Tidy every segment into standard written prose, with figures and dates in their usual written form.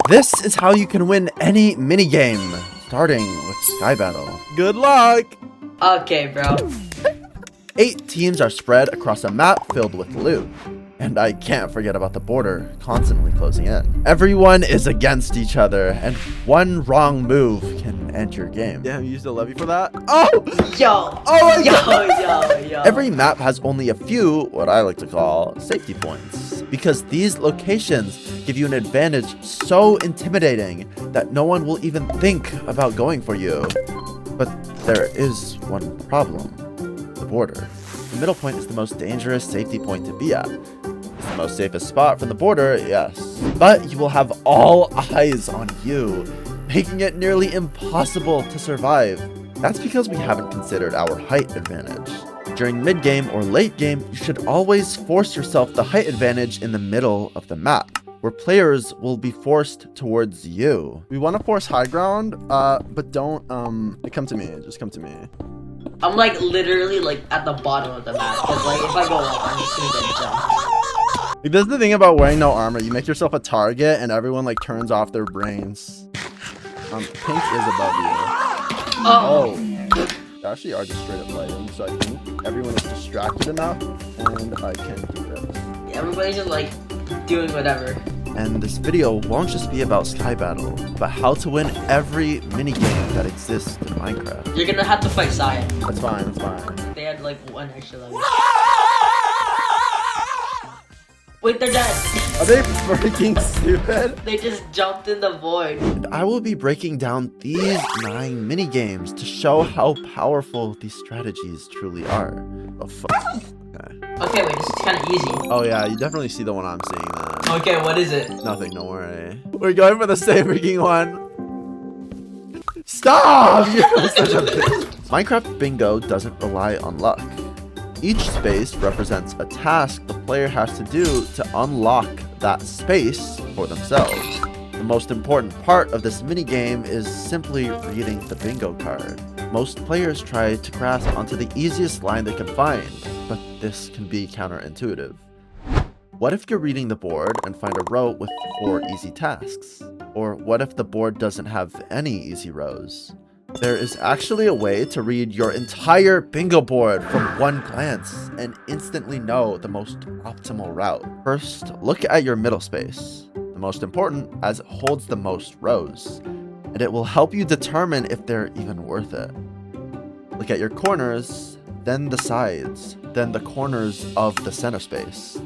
This is how you can win any minigame, starting with Sky Battle. Good luck! Okay, bro. 8 teams are spread across a map filled with loot. And I can't forget about the border constantly closing in. Everyone is against each other, and one wrong move can end your game. Damn, you used a levy for that? Oh! Yo! Oh my God! Yo! Every map has only a few, what I like to call, safety points. Because these locations give you an advantage so intimidating that no one will even think about going for you. But there is one problem. The border. The middle point is the most dangerous safety point to be at. It's the most safest spot from the border, yes. But you will have all eyes on you, making it nearly impossible to survive. That's because we haven't considered our height advantage. During mid-game or late game, you should always force yourself the height advantage in the middle of the map, where players will be forced towards you. We want to force high ground, but don't, come to me, just come to me. I'm like literally like at the bottom of the map, because like if I go up, I'm just gonna get jumped. Like, this is the thing about wearing no armor. You make yourself a target and everyone like turns off their brains. Pink is above you. Oh. They actually are just straight up fighting, so I think everyone is distracted enough and I can do this. Everybody's just like doing whatever. And this video won't just be about Sky Battle, but how to win every minigame that exists in Minecraft. You're gonna have to fight Cyan. That's fine, that's fine. They had like one extra level. Wait, they're dead. Are they freaking stupid? They just jumped in the void. And I will be breaking down these 9 minigames to show how powerful these strategies truly are. Oh, fuck. Okay, wait, this is kind of easy. Oh yeah, you definitely see the one I'm seeing then. Okay, what is it? Nothing, don't worry. We're going for the same freaking one. Stop! You're such a bitch. Minecraft Bingo doesn't rely on luck. Each space represents a task the player has to do to unlock that space for themselves. The most important part of this minigame is simply reading the bingo card. Most players try to grasp onto the easiest line they can find, but this can be counterintuitive. What if you're reading the board and find a row with 4 easy tasks? Or what if the board doesn't have any easy rows? There is actually a way to read your entire bingo board from one glance and instantly know the most optimal route. First, look at your middle space, the most important as it holds the most rows, and it will help you determine if they're even worth it. Look at your corners, then the sides, then the corners of the center space.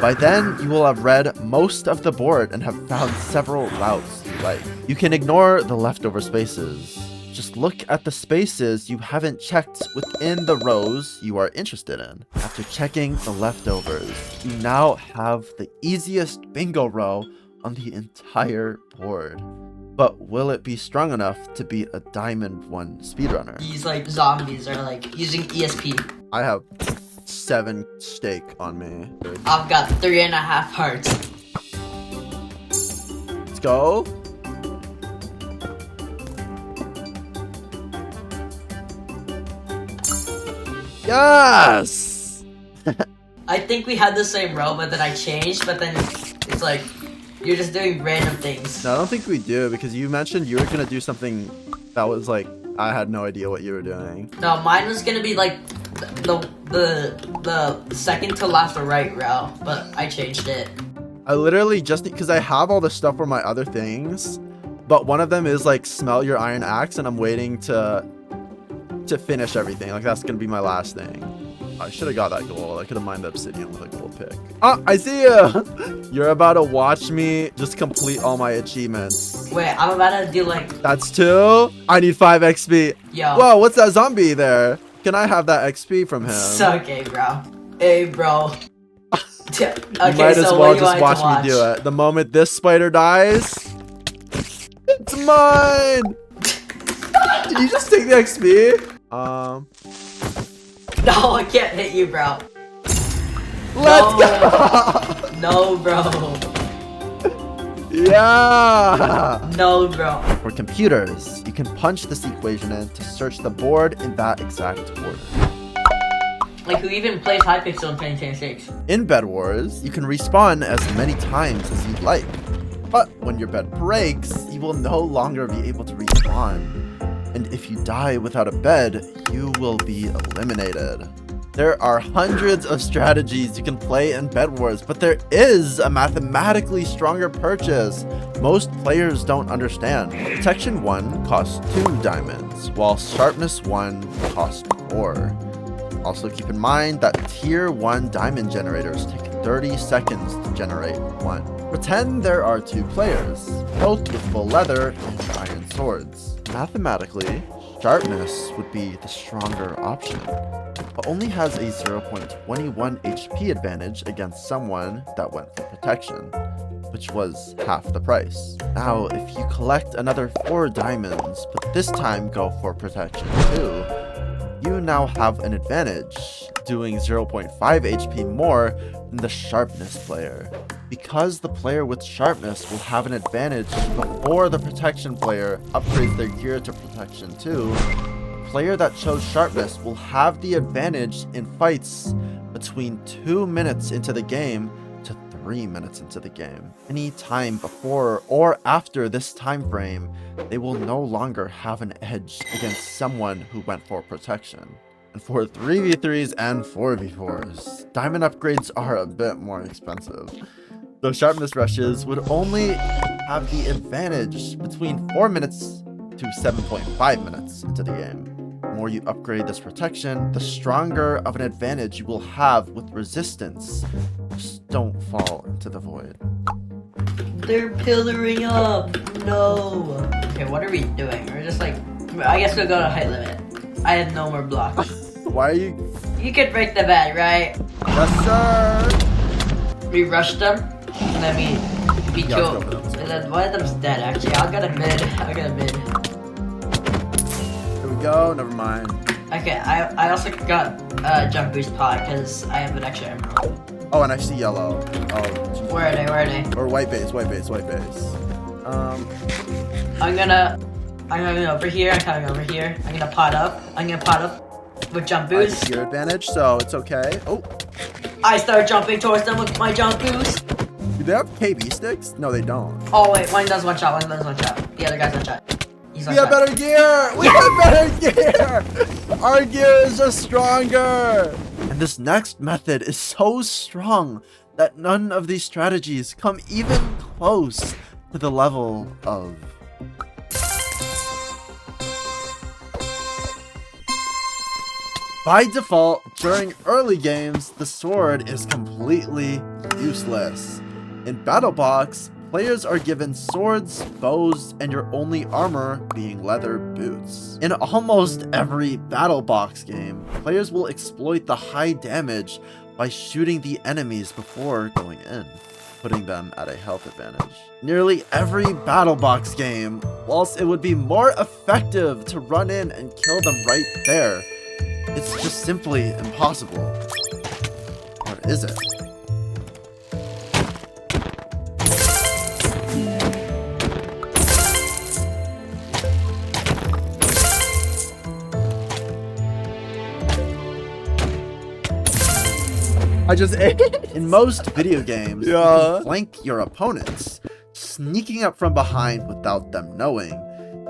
By then, you will have read most of the board and have found several routes you like. You can ignore the leftover spaces. Just look at the spaces you haven't checked within the rows you are interested in. After checking the leftovers, you now have the easiest bingo row on the entire board. But will it be strong enough to beat a Diamond 1 speedrunner? These like zombies are like using ESP. I have 7 steak on me. I've got 3.5 hearts. Let's go. Yes! I think we had the same row, but then I changed, but then it's like, you're just doing random things. No, I don't think we do, because you mentioned you were gonna do something that was like, I had no idea what you were doing. No, mine was gonna be like the second to last right row, but I changed it. I literally just, because I have all the stuff for my other things, but one of them is like smelt your iron axe, and I'm waiting to finish everything. Like, that's gonna be my last thing. I should have got that gold. I could have mined the obsidian with a gold pick. Oh, I see you! You're about to watch me just complete all my achievements. Wait, I'm about to do like... That's 2. I need 5 XP. Yo. Whoa, what's that zombie there? Can I have that XP from him? It's okay, bro. Hey, bro. Okay, You might as so well what do you just want watch me do it. The moment this spider dies, it's mine! Did you just take the XP? No, I can't hit you, bro. Let's go! No, bro. Yeah! No, bro. For computers, you can punch this equation in to search the board in that exact order. Like, who even plays Hypixel in 2026? In Bedwars, you can respawn as many times as you'd like. But when your bed breaks, you will no longer be able to respawn. And if you die without a bed, you will be eliminated. There are hundreds of strategies you can play in Bedwars, but there is a mathematically stronger purchase most players don't understand. Protection 1 costs 2 diamonds, while Sharpness 1 costs 4. Also keep in mind that Tier 1 diamond generators take 30 seconds to generate 1. Pretend there are 2 players, both with full leather and iron swords. Mathematically, Sharpness would be the stronger option, but only has a 0.21 HP advantage against someone that went for protection, which was half the price. Now, if you collect another 4 diamonds, but this time go for protection 2, you now have an advantage, doing 0.5 HP more than the Sharpness player. Because the player with Sharpness will have an advantage before the protection player upgrades their gear to protection 2, the player that chose Sharpness will have the advantage in fights between 2 minutes into the game to 3 minutes into the game. Any time before or after this time frame, they will no longer have an edge against someone who went for protection. And for 3v3s and 4v4s, diamond upgrades are a bit more expensive. So Sharpness rushes would only have the advantage between 4 minutes to 7.5 minutes into the game. The more you upgrade this protection, the stronger of an advantage you will have with resistance. Just don't fall into the void. They're pillaring up. No. Okay, what are we doing? We're just like, I guess we'll go to height limit. I have no more blocks. Why are you? You could break the bed, right? Yes, sir. We rushed them, and then we killed. And then one of them's dead. Actually, I'll get a mid. Here we go. Never mind. Okay, I also got jump boost pot because I have an extra emerald. Oh, and I see yellow. Oh. Geez. Where are they? Or white base. I'm going over here. I'm coming over here. I'm gonna pot up with jump boost. Gear advantage, so it's okay. Oh. I start jumping towards them with my jump boost. Do they have KB sticks? No, they don't. Oh wait, one does one shot. The other guy's one shot. He's one We have shot. better gear! We have better gear! Our gear is just stronger! And this next method is so strong that none of these strategies come even close to the level of... By default, during early games, the sword is completely useless. In BattleBox, players are given swords, bows, and your only armor being leather boots. In almost every BattleBox game, players will exploit the high damage by shooting the enemies before going in, putting them at a health advantage. Nearly every BattleBox game, whilst it would be more effective to run in and kill them right there, it's just simply impossible. Or is it? I just ate. In most video games, you can flank your opponents, sneaking up from behind without them knowing,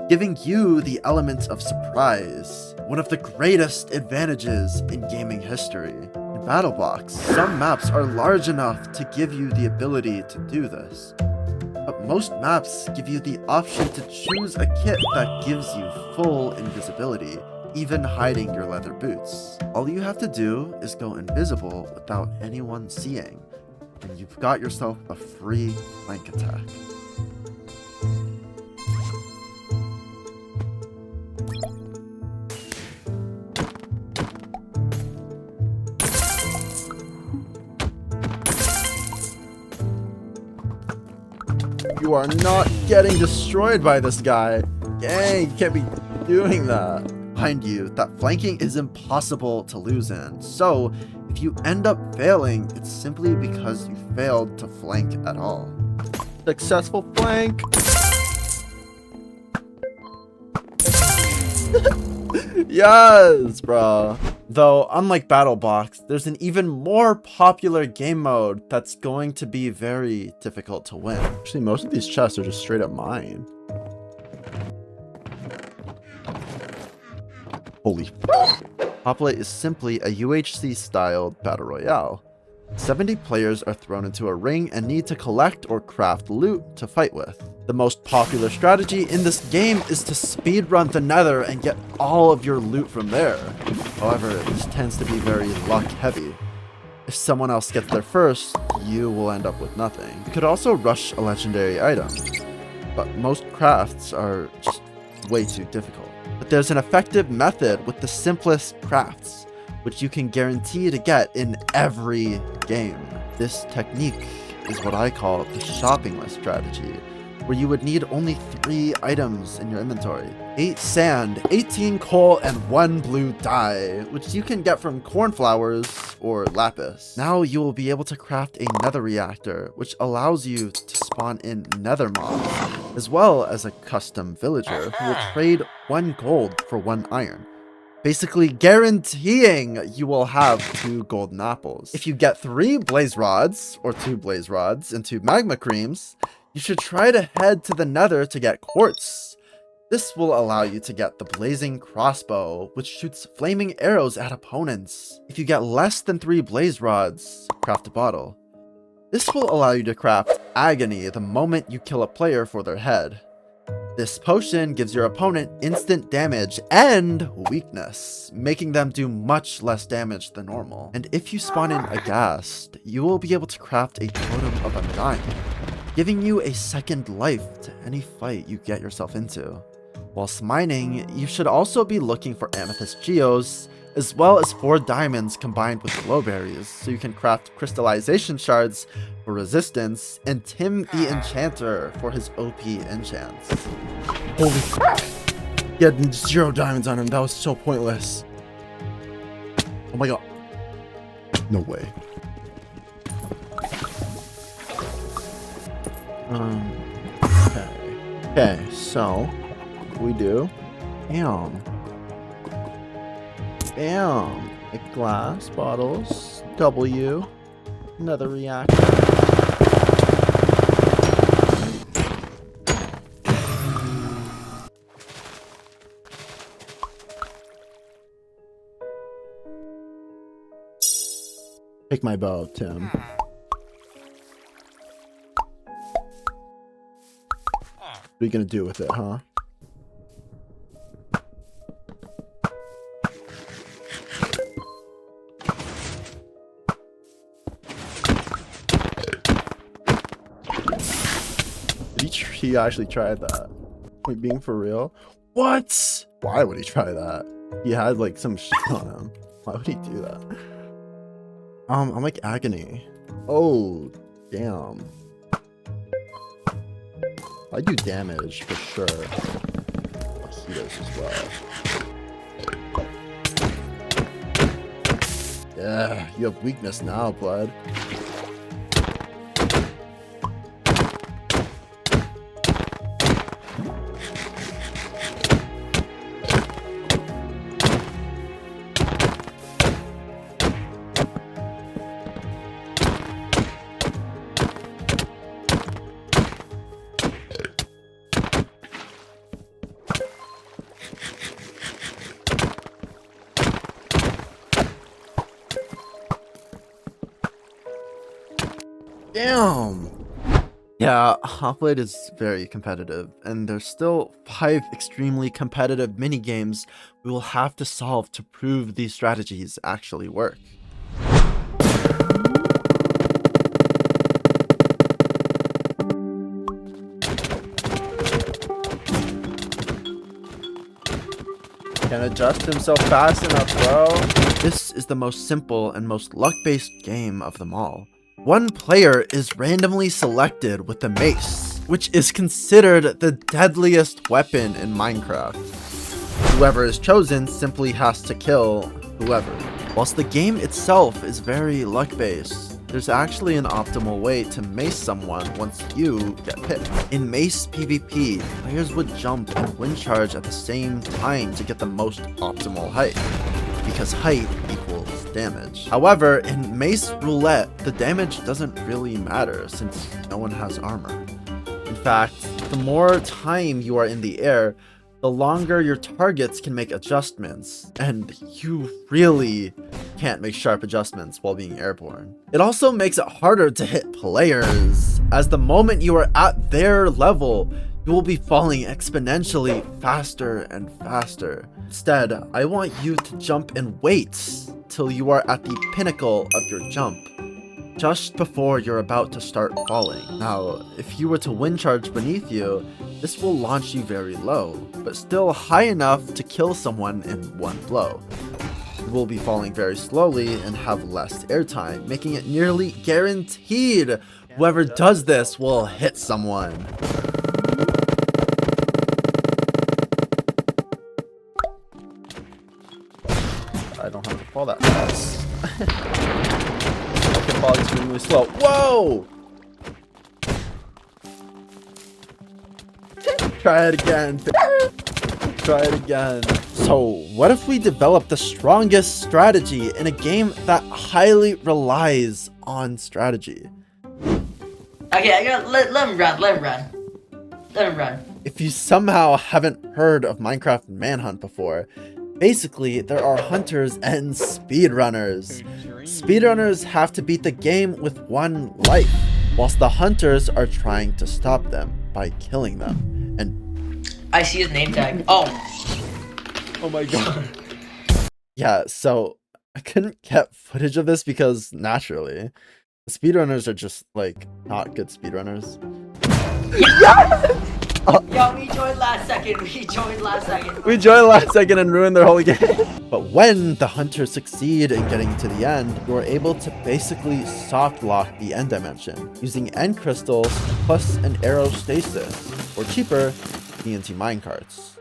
giving you the element of surprise, one of the greatest advantages in gaming history. In BattleBox, some maps are large enough to give you the ability to do this, but most maps give you the option to choose a kit that gives you full invisibility, even hiding your leather boots. All you have to do is go invisible without anyone seeing, and you've got yourself a free flank attack. You are not getting destroyed by this guy. Dang, you can't be doing that. Mind you, that flanking is impossible to lose in. So, if you end up failing, it's simply because you failed to flank at all. Successful flank. Yes, bro. Though, unlike BattleBox, there's an even more popular game mode that's going to be very difficult to win. Actually, most of these chests are just straight up mine. Holy. Hoplite is simply a UHC-styled battle royale. 70 players are thrown into a ring and need to collect or craft loot to fight with. The most popular strategy in this game is to speedrun the Nether and get all of your loot from there. However, this tends to be very luck heavy. If someone else gets there first, you will end up with nothing. You could also rush a legendary item, but most crafts are just way too difficult. But there's an effective method with the simplest crafts, which you can guarantee to get in every game. This technique is what I call the shopping list strategy, where you would need only 3 items in your inventory. 8 sand, 18 coal, and 1 blue dye, which you can get from cornflowers or lapis. Now you will be able to craft a nether reactor, which allows you to spawn in nether mobs, as well as a custom villager who will trade 1 gold for 1 iron, basically guaranteeing you will have 2 golden apples. If you get 3 blaze rods, or 2 blaze rods, and 2 magma creams, you should try to head to the nether to get quartz. This will allow you to get the blazing crossbow, which shoots flaming arrows at opponents. If you get less than 3 blaze rods, craft a bottle. This will allow you to craft agony the moment you kill a player for their head. This potion gives your opponent instant damage and weakness, making them do much less damage than normal. And if you spawn in aghast, you will be able to craft a totem of undying, giving you a second life to any fight you get yourself into. Whilst mining, you should also be looking for amethyst geos, as well as 4 diamonds combined with glowberries, so you can craft crystallization shards for resistance, and Tim the Enchanter for his OP enchants. Holy crap! He had 0 diamonds on him, that was so pointless. Oh my god. No way. Okay, so we do. Bam. Like glass, bottles, W, another reactor. Take my bow, Tim. What are you gonna do with it, huh? He actually tried that. Wait, being for real? What? Why would he try that? He had like some shit on him. Why would he do that? I'm like agony. Oh, damn. I do damage for sure. Oh, he does as well. Yeah, you have weakness now, bud. Damn! Yeah, Hoplite is very competitive, and there's still 5 extremely competitive mini-games we will have to solve to prove these strategies actually work. Can't adjust himself fast enough, bro. This is the most simple and most luck-based game of them all. One player is randomly selected with the mace, which is considered the deadliest weapon in Minecraft. Whoever is chosen simply has to kill whoever. Whilst the game itself is very luck-based, there's actually an optimal way to mace someone once you get picked. In Mace PvP, players would jump and wind charge at the same time to get the most optimal height. because height equals damage. However, in Mace Roulette, the damage doesn't really matter since no one has armor. In fact, the more time you are in the air, the longer your targets can make adjustments, and you really can't make sharp adjustments while being airborne. It also makes it harder to hit players, as the moment you are at their level, you will be falling exponentially faster and faster. Instead, I want you to jump and wait till you are at the pinnacle of your jump, just before you're about to start falling. Now, if you were to wind charge beneath you, this will launch you very low, but still high enough to kill someone in one blow. You will be falling very slowly and have less airtime, making it nearly guaranteed whoever does this will hit someone. I don't have to fall that fast. I can fall extremely slow. Whoa! Try it again. Try it again. So, what if we develop the strongest strategy in a game that highly relies on strategy? Okay, I gotta let him run. Let him run. If you somehow haven't heard of Minecraft Manhunt before, basically there are hunters and speedrunners. Speedrunners have to beat the game with one life, whilst the hunters are trying to stop them by killing them. And I see his name tag. Oh my god. Yeah, so I couldn't get footage of this because naturally, the speedrunners are just like not good speedrunners. Yes! Yo, we joined last second. We joined last second and ruined their whole game. But when the hunters succeed in getting to the end, you are able to basically soft lock the end dimension using end crystals plus an arrow stasis, or cheaper, TNT minecarts.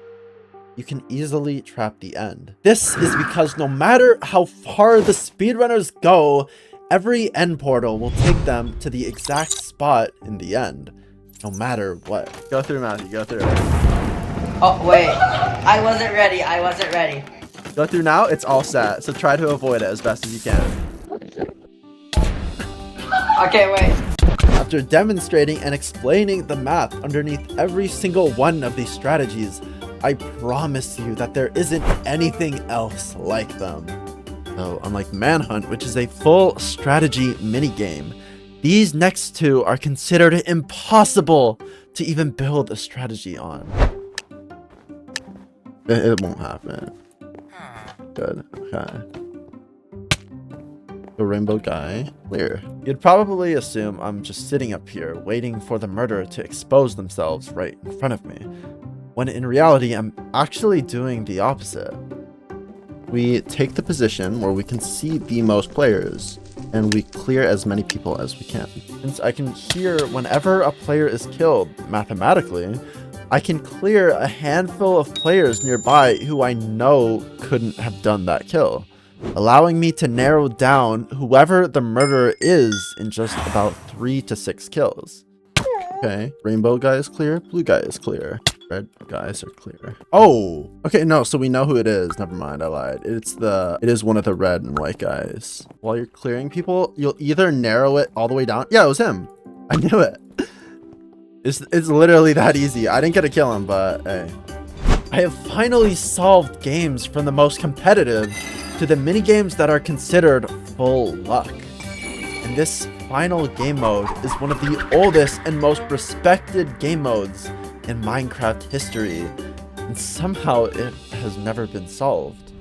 You can easily trap the end. This is because no matter how far the speedrunners go, every end portal will take them to the exact spot in the end. No matter what. Go through, Matthew. Go through. Oh, wait. I wasn't ready. Go through now. It's all set. So try to avoid it as best as you can. Okay, wait. After demonstrating and explaining the math underneath every single one of these strategies, I promise you that there isn't anything else like them. So, unlike Manhunt, which is a full strategy minigame, these next two are considered impossible to even build a strategy on. It won't happen. Good. Okay. The rainbow guy. Clear. You'd probably assume I'm just sitting up here waiting for the murderer to expose themselves right in front of me, when in reality I'm actually doing the opposite. We take the position where we can see the most players, and we clear as many people as we can. Since I can hear whenever a player is killed mathematically, I can clear a handful of players nearby who I know couldn't have done that kill, allowing me to narrow down whoever the murderer is in just about 3 to 6 kills. Okay, rainbow guy is clear, blue guy is clear. Red guys are clear. Oh, okay, no, so we know who it is. Never mind, I lied. It is one of the red and white guys. While you're clearing people, you'll either narrow it all the way down. Yeah, it was him. I knew it. It's literally that easy. I didn't get to kill him, but hey. I have finally solved games from the most competitive to the mini games that are considered full luck. And this final game mode is one of the oldest and most respected game modes in Minecraft history, and somehow it has never been solved.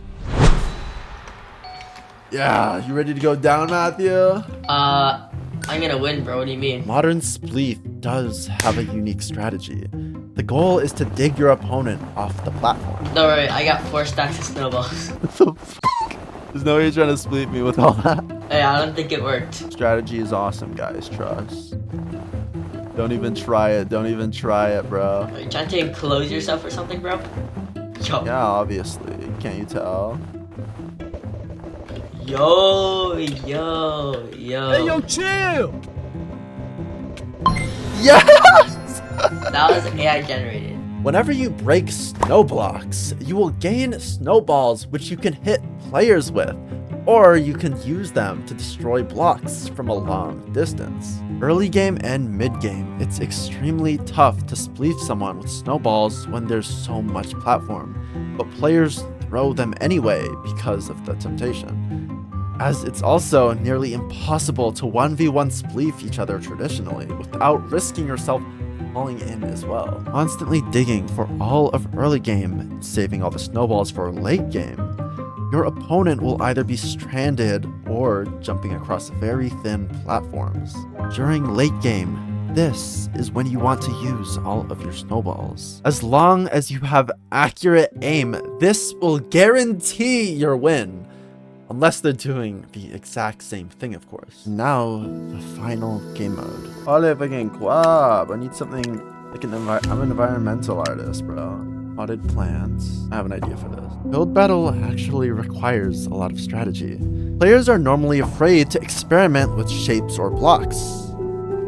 Yeah, you ready to go down, Matthew? I'm gonna win, bro. What do you mean? Modern Spleef does have a unique strategy. The goal is to dig your opponent off the platform. Don't worry, I got 4 stacks of snowballs. What the fuck? There's no way you're trying to spleef me with all that. Hey, I don't think it worked. Strategy is awesome, guys. Trust. Don't even try it. Don't even try it, bro. Are you trying to enclose yourself or something, bro? Yo. Yeah, obviously. Can't you tell? Yo. Hey, yo, chill! Yes! That was AI generated. Whenever you break snow blocks, you will gain snowballs which you can hit players with, or you can use them to destroy blocks from a long distance. Early game and mid game, it's extremely tough to spleef someone with snowballs when there's so much platform, but players throw them anyway because of the temptation. As it's also nearly impossible to 1v1 spleef each other traditionally without risking yourself falling in as well. Constantly digging for all of early game, saving all the snowballs for late game, your opponent will either be stranded or jumping across very thin platforms. During late game, this is when you want to use all of your snowballs. As long as you have accurate aim, this will guarantee your win. Unless they're doing the exact same thing, of course. Now, the final game mode. Ole fucking quab. I need something like I'm an environmental artist, bro. Potted plants. I have an idea for this. Build battle actually requires a lot of strategy. Players are normally afraid to experiment with shapes or blocks.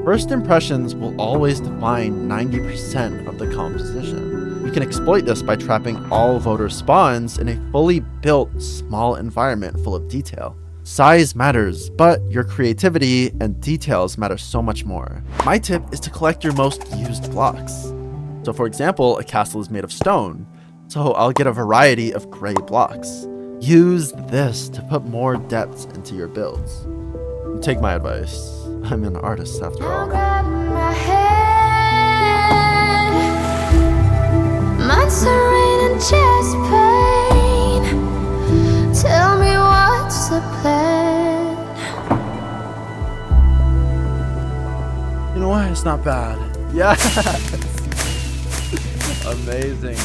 First impressions will always define 90% of the composition. You can exploit this by trapping all voter spawns in a fully built small environment full of detail. Size matters, but your creativity and details matter so much more. My tip is to collect your most used blocks. So for example, a castle is made of stone, so I'll get a variety of gray blocks. Use this to put more depth into your builds. And take my advice. I'm an artist after all. Months of rain and chest pain. Tell me what's the plan? You know what? It's not bad. Yes! Amazing.